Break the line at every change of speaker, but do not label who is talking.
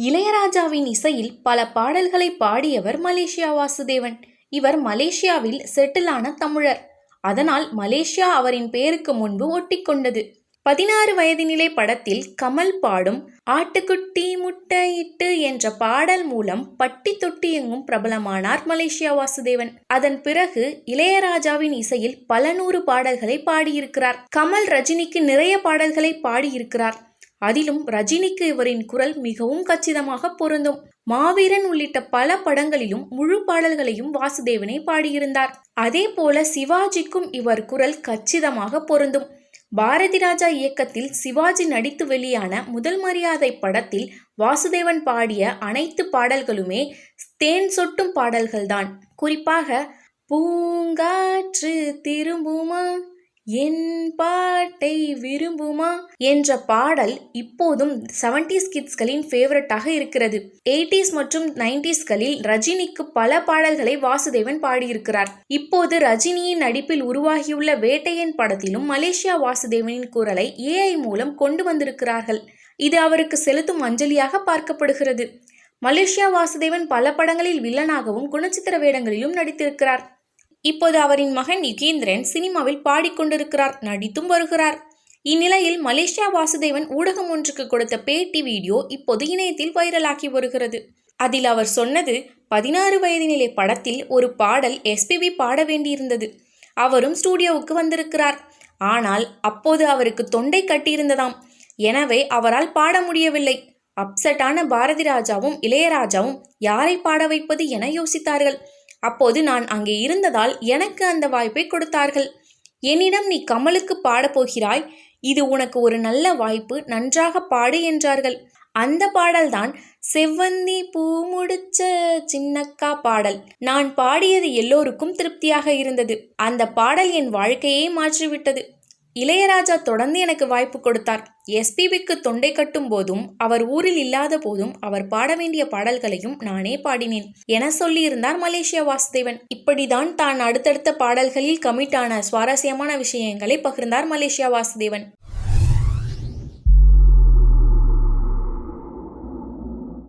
இளையராஜாவின் இசையில் பல பாடல்களை பாடியவர் மலேசியா வாசுதேவன். இவர் மலேசியாவில் செட்டிலான தமிழர். அதனால் மலேசியா அவரின் பெயருக்கு முன்பு ஒட்டிக்கொண்டது. 16 வயதினிலே படத்தில் கமல் பாடும் ஆட்டுக்குட்டி முட்டையிட்டு என்ற பாடல் மூலம் பட்டி தொட்டி எங்கும் பிரபலமானார் மலேசியா வாசுதேவன். அதன் பிறகு இளையராஜாவின் இசையில் பல 100 பாடல்களை பாடியிருக்கிறார். கமல் ரஜினிக்கு நிறைய பாடல்களை பாடியிருக்கிறார். அதிலும் ரஜினிக்கு இவரின் குரல் மிகவும் கச்சிதமாக பொருந்தும். மாவீரன் உள்ளிட்ட பல படங்களிலும் முழு பாடல்களையும் வாசுதேவனே பாடியிருந்தார். அதே போல சிவாஜிக்கும் இவர் குரல் கச்சிதமாக பொருந்தும். பாரதி ராஜா இயக்கத்தில் சிவாஜி நடித்து வெளியான முதல் மரியாதை படத்தில் வாசுதேவன் பாடிய அனைத்து பாடல்களுமே தேன் சொட்டும் பாடல்கள்தான். குறிப்பாக பூங்காற்று திரும்புமா என் பாட்டை விரும்புமா என்ற பாடல் இப்போதும் 70s கிட்ஸ்களின் ஃபேவரட்டாக இருக்கிறது. 80s மற்றும் 90sகளில் ரஜினிக்கு பல பாடல்களை வாசுதேவன் பாடியிருக்கிறார். இப்போது ரஜினியின் நடிப்பில் உருவாகியுள்ள வேட்டையன் படத்திலும் மலேசியா வாசுதேவனின் குரலை AI மூலம் கொண்டு வந்திருக்கிறார்கள். இது அவருக்கு செலுத்தும் அஞ்சலியாக பார்க்கப்படுகிறது. மலேசியா வாசுதேவன் பல படங்களில் வில்லனாகவும் குணச்சித்திர வேடங்களிலும் நடித்திருக்கிறார். இப்போது அவரின் மகன் யுகேந்திரன் சினிமாவில் பாடிக்கொண்டிருக்கிறார், நடித்தும் வருகிறார். இந்நிலையில் மலேசியா வாசுதேவன் ஊடகம் ஒன்றுக்கு கொடுத்த பேட்டி வீடியோ இப்போது இணையத்தில் வைரலாகி வருகிறது. அதில் அவர் சொன்னது, 16 வயதினிலே படத்தில் ஒரு பாடல் SPB பாட வேண்டியிருந்தது. அவரும் ஸ்டூடியோவுக்கு வந்திருக்கிறார். ஆனால் அப்போது அவருக்கு தொண்டை கட்டியிருந்ததாம். எனவே அவரால் பாட முடியவில்லை. அப்செட்டான பாரதி ராஜாவும் இளையராஜாவும் யாரை பாட வைப்பது என யோசித்தார்கள். அப்போது நான் அங்கே இருந்ததால் எனக்கு அந்த வாய்ப்பை கொடுத்தார்கள். என்னிடம் நீ கமலுக்கு பாடப்போகிறாய், இது உனக்கு ஒரு நல்ல வாய்ப்பு, நன்றாக பாடு என்றார்கள். அந்த பாடல்தான் செவ்வந்தி பூ முடிச்ச சின்னக்கா பாடல். நான் பாடியது எல்லோருக்கும் திருப்தியாக இருந்தது. அந்த பாடல் என் வாழ்க்கையை மாற்றிவிட்டது. இளையராஜா தொடர்ந்து எனக்கு வாய்ப்பு கொடுத்தார். SPBக்கு தொண்டை கட்டும் போதும் அவர் ஊரில் இல்லாத போதும் அவர் பாட வேண்டிய பாடல்களையும் நானே பாடினேன் என சொல்லியிருந்தார் மலேசியா வாசுதேவன். இப்படிதான் தான் அடுத்தடுத்த பாடல்களில் கமிட் ஆன சுவாரஸ்யமான விஷயங்களை பகிர்ந்தார் மலேசியா வாசுதேவன்.